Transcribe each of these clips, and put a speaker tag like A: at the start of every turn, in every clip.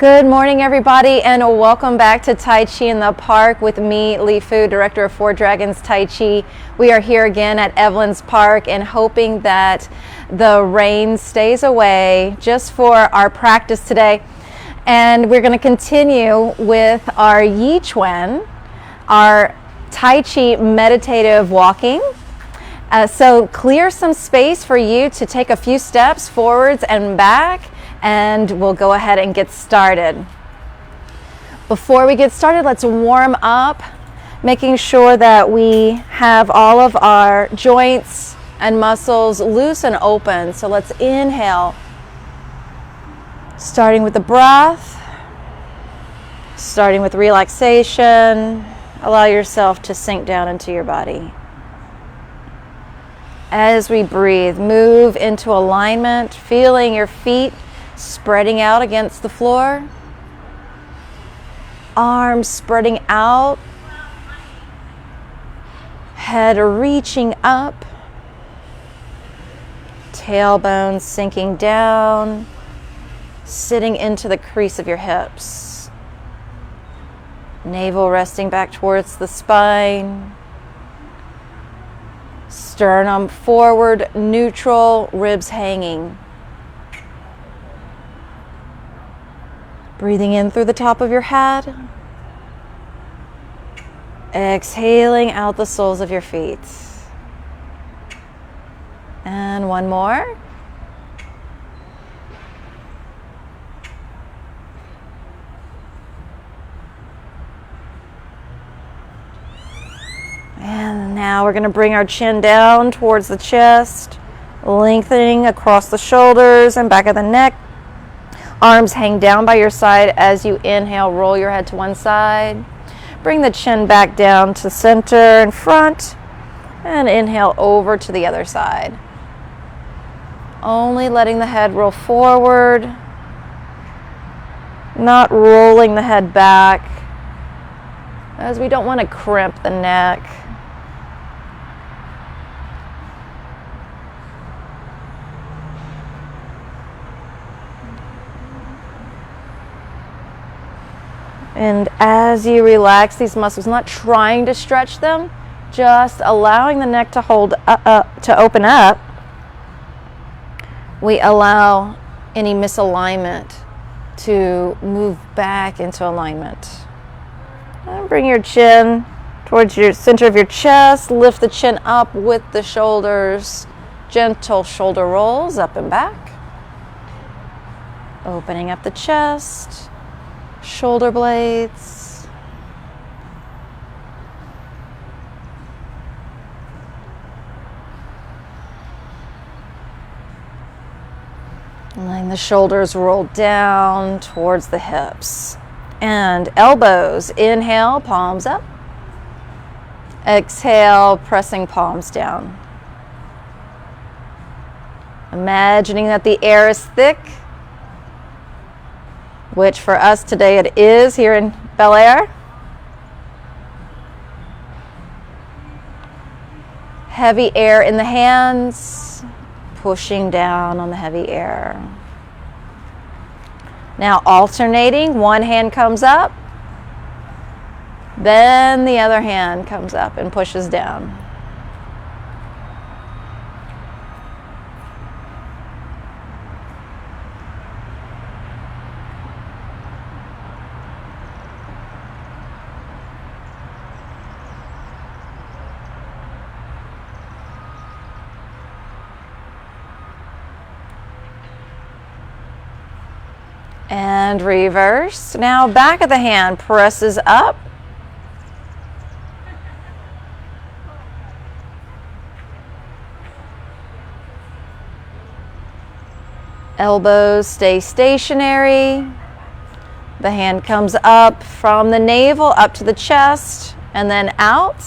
A: Good morning, everybody, and welcome back to Tai Chi in the Park with me, Li Fu, Director of Four Dragons Tai Chi. We are here again at Evelyn's Park and hoping that the rain stays away just for our practice today. And we're going to continue with our Yi Quan, our Tai Chi Meditative Walking. So clear some space for you to take a few steps forwards and back, and we'll go ahead and get started. Before we get started, let's warm up, making sure that we have all of our joints and muscles loose and open. So let's inhale, starting with the breath, starting with relaxation. Allow yourself to sink down into your body. As we breathe, move into alignment, feeling your feet spreading out against the floor, arms spreading out, head reaching up, tailbone sinking down, sitting into the crease of your hips, navel resting back towards the spine, sternum forward, neutral, ribs hanging. Breathing in through the top of your head. Exhaling out the soles of your feet. And one more. And now we're going to bring our chin down towards the chest, lengthening across the shoulders and back of the neck. Arms hang down by your side as you inhale, roll your head to one side. Bring the chin back down to center and front, and inhale over to the other side. Only letting the head roll forward, not rolling the head back, as we don't want to crimp the neck. And as you relax these muscles, not trying to stretch them, just allowing the neck to to open up, we allow any misalignment to move back into alignment. And bring your chin towards your center of your chest, lift the chin up with the shoulders, gentle shoulder rolls up and back, opening up the chest. Shoulder blades. Letting the shoulders roll down towards the hips. And elbows. Inhale, palms up. Exhale, pressing palms down. Imagining that the air is thick, which for us today it is here in Bel Air. Heavy air in the hands, pushing down on the heavy air. Now alternating, one hand comes up, then the other hand comes up and pushes down. And reverse. Now back of the hand presses up. Elbows stay stationary. The hand comes up from the navel up to the chest and then out.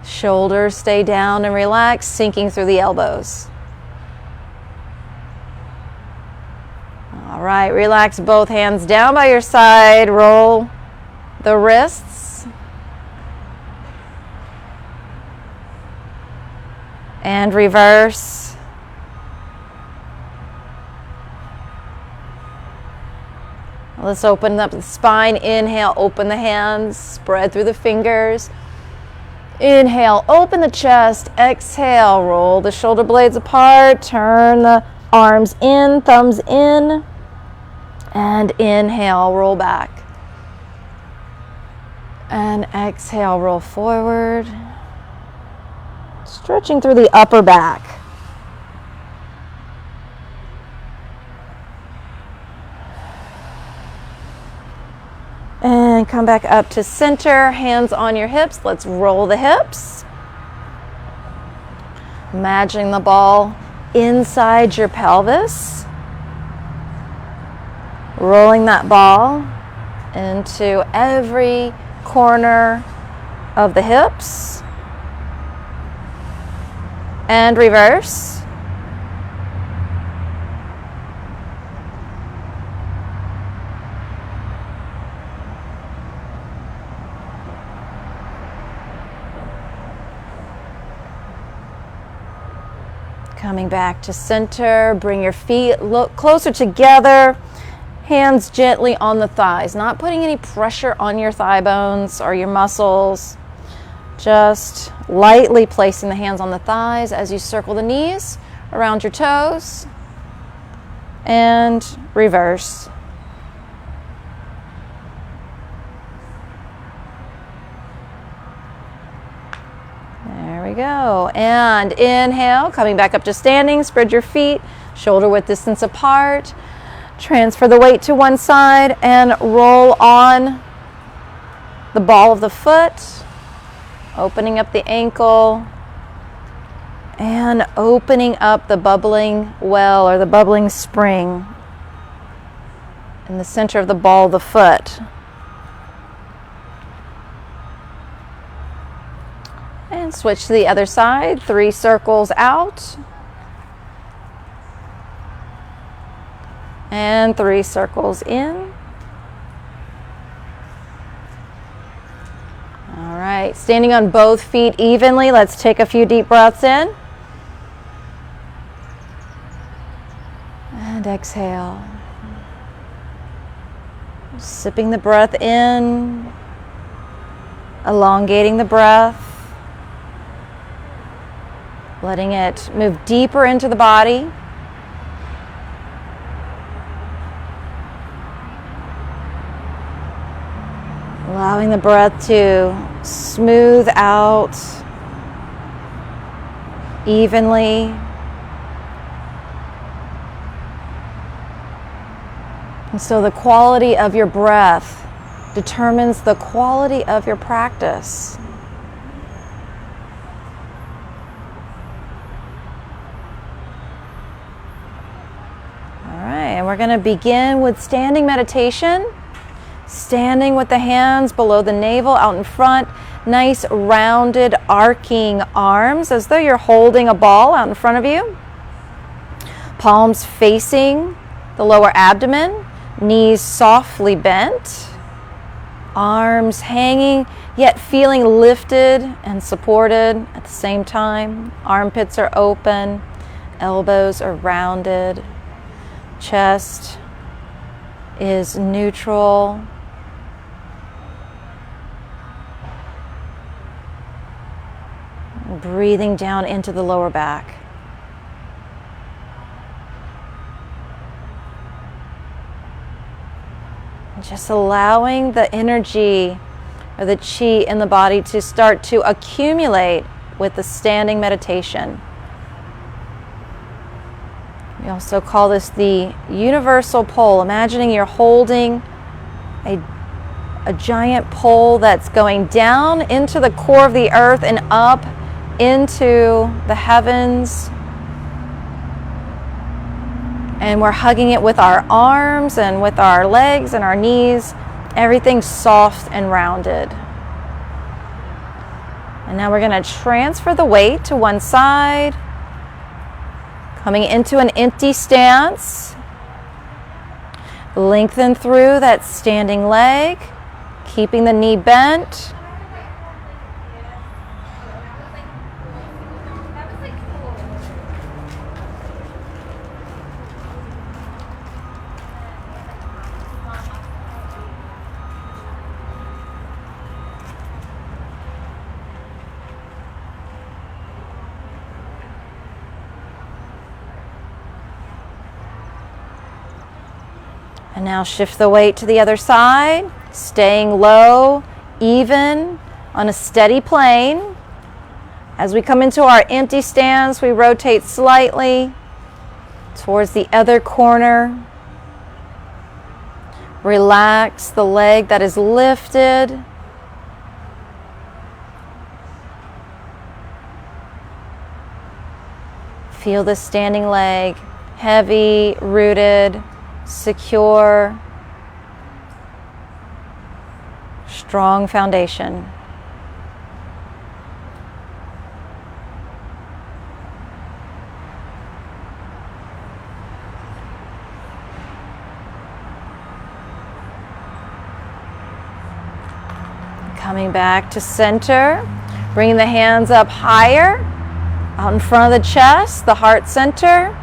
A: Shoulders stay down and relaxed, sinking through the elbows. All right, relax both hands down by your side. Roll the wrists. And reverse. Let's open up the spine. Inhale, open the hands, spread through the fingers. Inhale, open the chest. Exhale, roll the shoulder blades apart. Turn the arms in, thumbs in. And inhale, roll back. And exhale, roll forward. Stretching through the upper back. And come back up to center, hands on your hips. Let's roll the hips. Imagining the ball inside your pelvis. Rolling that ball into every corner of the hips. And reverse. Coming back to center, bring your feet look closer together, hands gently on the thighs, not putting any pressure on your thigh bones or your muscles, just lightly placing the hands on the thighs as you circle the knees around your toes, and reverse. There we go. And inhale, coming back up to standing, spread your feet, shoulder width distance apart. Transfer the weight to one side and roll on the ball of the foot, opening up the ankle and opening up the bubbling well or the bubbling spring in the center of the ball of the foot. And switch to the other side, 3 circles out. And 3 circles in. All right, standing on both feet evenly, let's take a few deep breaths in. And exhale. Sipping the breath in, elongating the breath. Letting it move deeper into the body. Allowing the breath to smooth out evenly. And so the quality of your breath determines the quality of your practice. And we're going to begin with standing meditation. Standing with the hands below the navel, out in front. Nice rounded arcing arms as though you're holding a ball out in front of you. Palms facing the lower abdomen. Knees softly bent. Arms hanging, yet feeling lifted and supported at the same time. Armpits are open. Elbows are rounded. Chest is neutral. Breathing down into the lower back. Just allowing the energy or the chi in the body to start to accumulate with the standing meditation. We also call this the universal pole. Imagining you're holding a giant pole that's going down into the core of the earth and up into the heavens. And we're hugging it with our arms and with our legs and our knees. Everything's soft and rounded. And now we're going to transfer the weight to one side. Coming into an empty stance. Lengthen through that standing leg, keeping the knee bent. And now shift the weight to the other side, staying low, even, on a steady plane. As we come into our empty stance, we rotate slightly towards the other corner. Relax the leg that is lifted. Feel the standing leg, heavy, rooted, secure, strong foundation. Coming back to center, bringing the hands up higher, out in front of the chest, the heart center.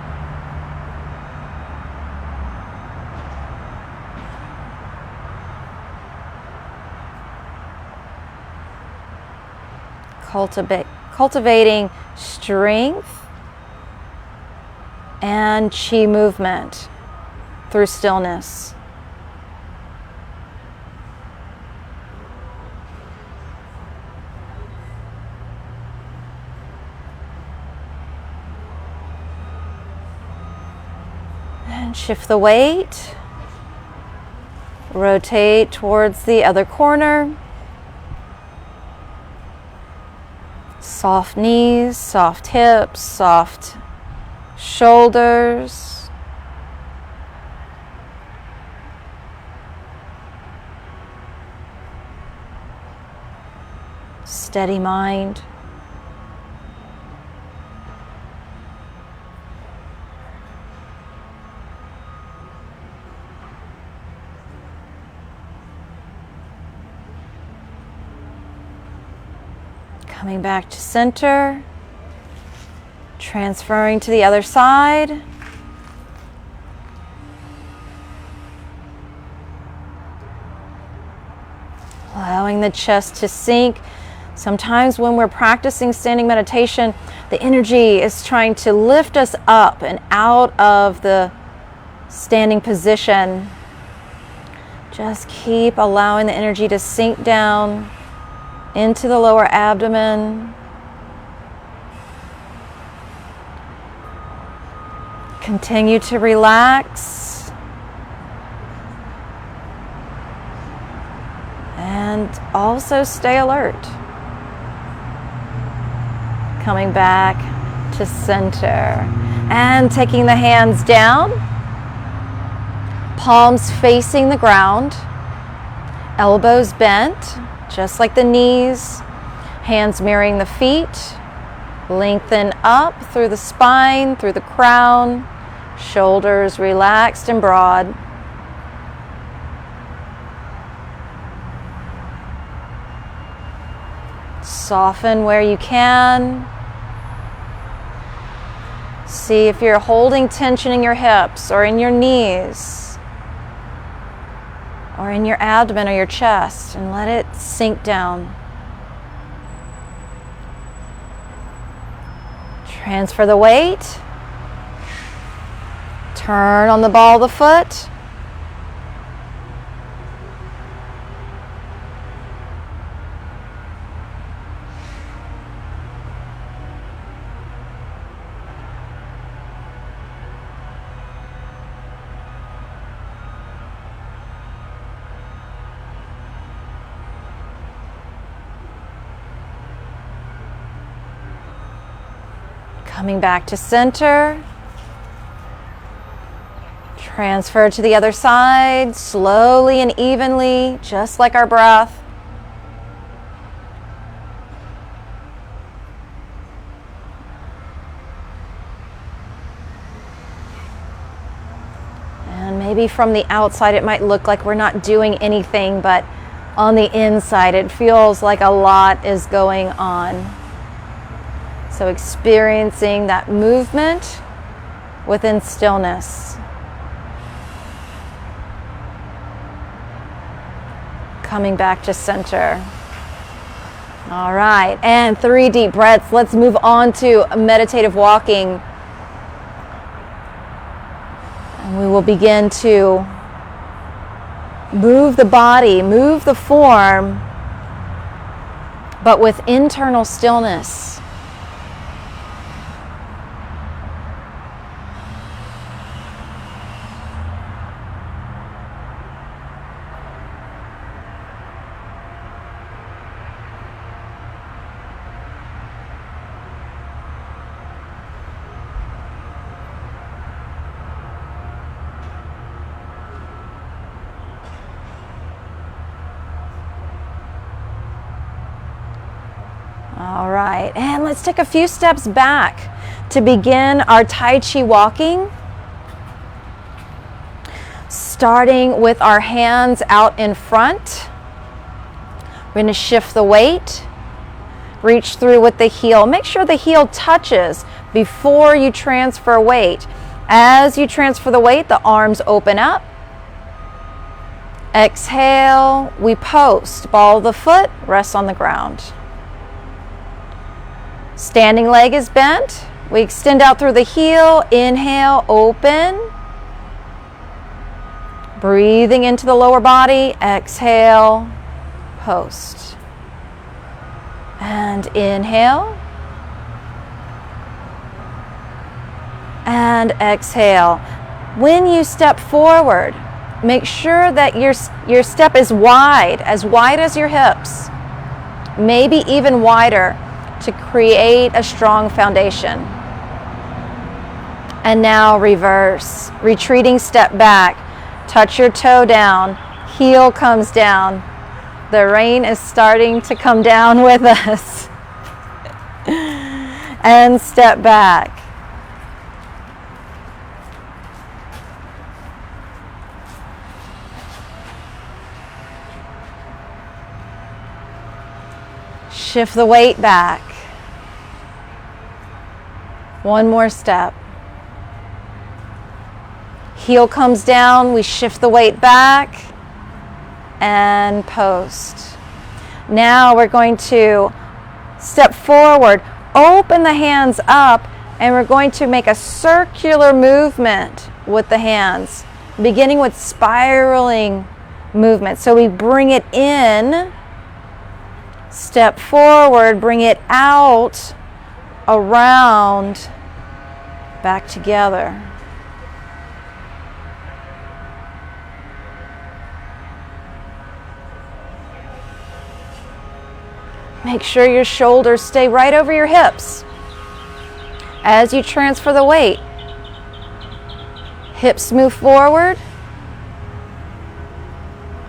A: Cultivating strength and chi movement through stillness. And shift the weight. Rotate towards the other corner. Soft knees, soft hips, soft shoulders. Steady mind. Coming back to center, transferring to the other side. Allowing the chest to sink. Sometimes when we're practicing standing meditation, the energy is trying to lift us up and out of the standing position. Just keep allowing the energy to sink down into the lower abdomen. Continue to relax. And also stay alert. Coming back to center. And taking the hands down. Palms facing the ground. Elbows bent, just like the knees. Hands mirroring the feet. Lengthen up through the spine, through the crown. Shoulders relaxed and broad. Soften where you can. See if you're holding tension in your hips or in your knees or in your abdomen or your chest, and let it sink down. Transfer the weight. Turn on the ball of the foot. Coming back to center. Transfer to the other side, slowly and evenly, just like our breath. And maybe from the outside it might look like we're not doing anything, but on the inside it feels like a lot is going on. So experiencing that movement within stillness. Coming back to center. All right, and 3 deep breaths. Let's move on to meditative walking. And we will begin to Move the body, move the form, but with internal stillness. All right, and let's take a few steps back to begin our Tai Chi walking. Starting with our hands out in front. We're going to shift the weight. Reach through with the heel. Make sure the heel touches before you transfer weight. As you transfer the weight, the arms open up. Exhale, we post. Ball of the foot, rest on the ground. Standing leg is bent. We extend out through the heel. Inhale, open. Breathing into the lower body. Exhale, post. And inhale. And exhale. When you step forward, make sure that your step is wide as your hips. Maybe even wider, to create a strong foundation. And now reverse. Retreating step back. Touch your toe down. Heel comes down. The rain is starting to come down with us. And step back. Shift the weight back. One more step. Heel comes down, we shift the weight back and post. Now we're going to step forward, open the hands up, and we're going to make a circular movement with the hands, beginning with spiraling movement. So we bring it in, step forward, bring it out, around, back together. Make sure your shoulders stay right over your hips. As you transfer the weight, hips move forward,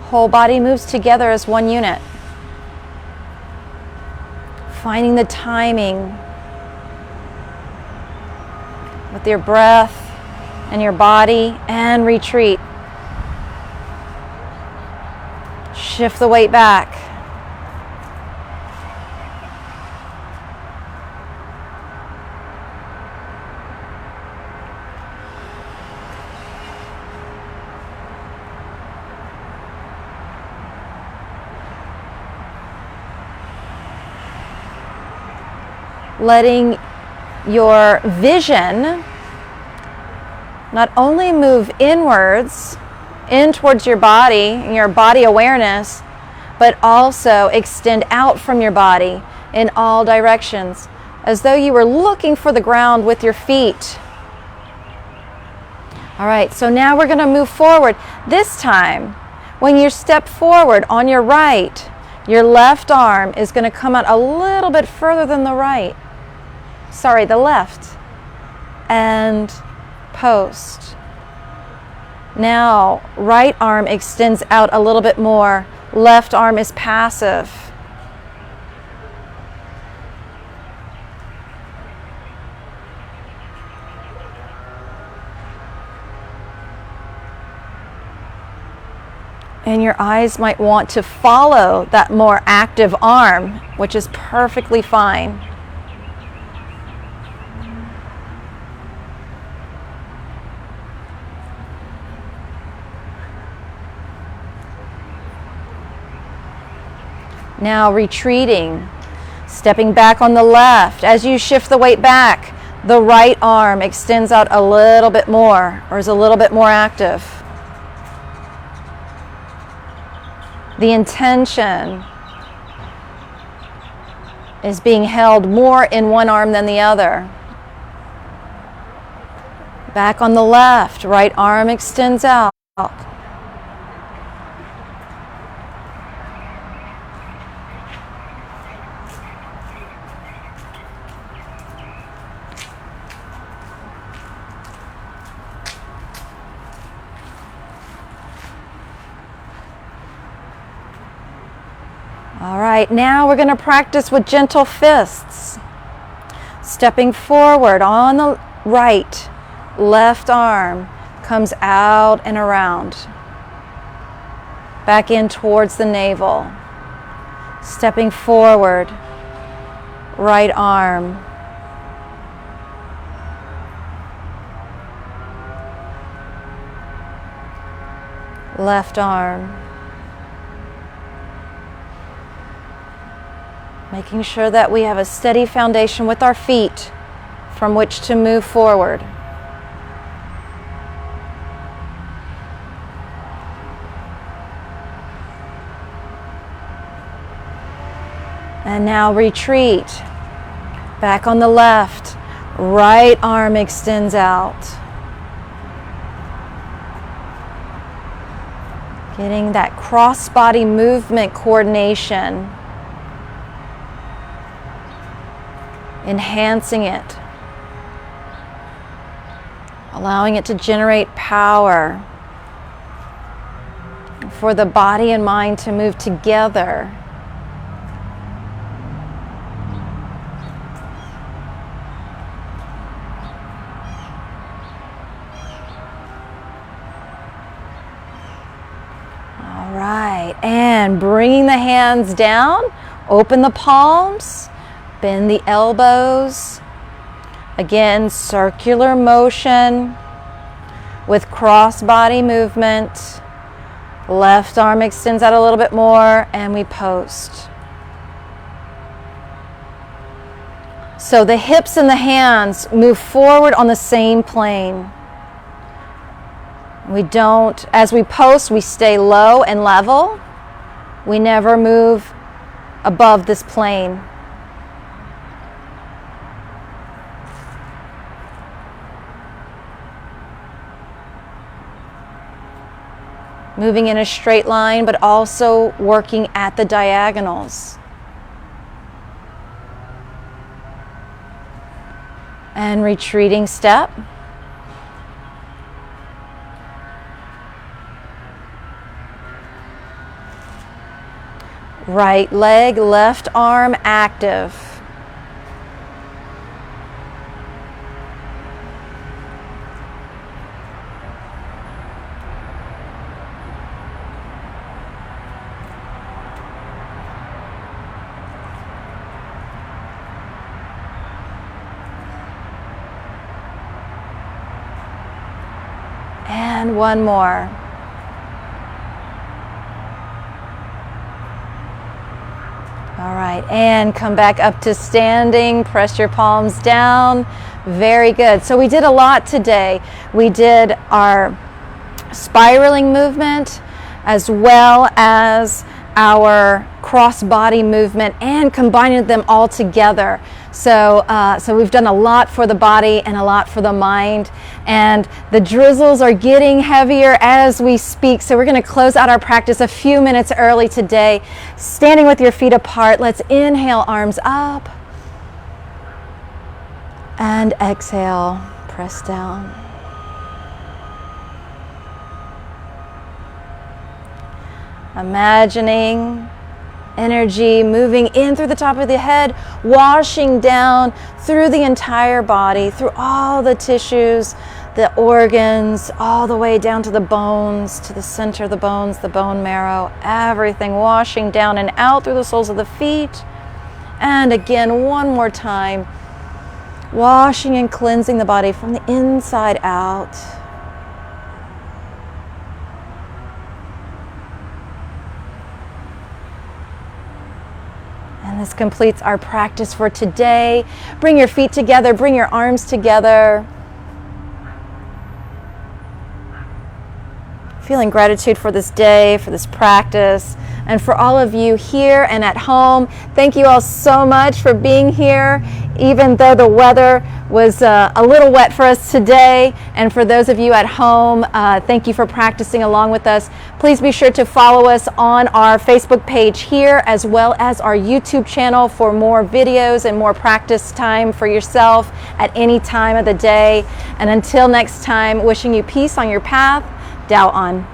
A: whole body moves together as one unit. Finding the timing with your breath and your body, and retreat. Shift the weight back. Letting your vision not only move inwards, in towards your body and your body awareness, but also extend out from your body in all directions, as though you were looking for the ground with your feet. All right, so now we're going to move forward. This time, when you step forward on your right, your left arm is going to come out a little bit further than the right. Sorry, the left. And post. Now, right arm extends out a little bit more. Left arm is passive. And your eyes might want to follow that more active arm, which is perfectly fine. Now retreating, stepping back on the left. As you shift the weight back, the right arm extends out a little bit more, or is a little bit more active. The intention is being held more in one arm than the other. Back on the left, right arm extends out. All right, now we're going to practice with gentle fists. Stepping forward on the right, left arm comes out and around. Back in towards the navel. Stepping forward, right arm. Left arm. Making sure that we have a steady foundation with our feet from which to move forward. And now retreat. Back on the left, right arm extends out. Getting that cross-body movement coordination. Enhancing it, allowing it to generate power for the body and mind to move together. All right, and bringing the hands down, open the palms. Bend the elbows. Again, circular motion with cross-body movement. Left arm extends out a little bit more and we post. So the hips and the hands move forward on the same plane. We don't, as we post, we stay low and level. We never move above this plane. Moving in a straight line, but also working at the diagonals. And retreating step. Right leg, left arm active. And one more. All right, and come back up to standing. Press your palms down. Very good. So we did a lot today. We did our spiraling movement as well as our cross-body movement and combining them all together. So we've done a lot for the body and a lot for the mind, and the drizzles are getting heavier as we speak. So we're going to close out our practice a few minutes early today. Standing with your feet apart, let's inhale, arms up, and exhale, press down. Imagining energy moving in through the top of the head, washing down through the entire body, through all the tissues, the organs, all the way down to the bones, to the center of the bones, the bone marrow, everything washing down and out through the soles of the feet. And again, one more time, washing and cleansing the body from the inside out. And this completes our practice for today. Bring your feet together, bring your arms together. Feeling gratitude for this day, for this practice. And for all of you here and at home, thank you all so much for being here, even though the weather was a little wet for us today. And for those of you at home, thank you for practicing along with us. Please be sure to follow us on our Facebook page here, as well as our YouTube channel for more videos and more practice time for yourself at any time of the day. And until next time, wishing you peace on your path. Dao An.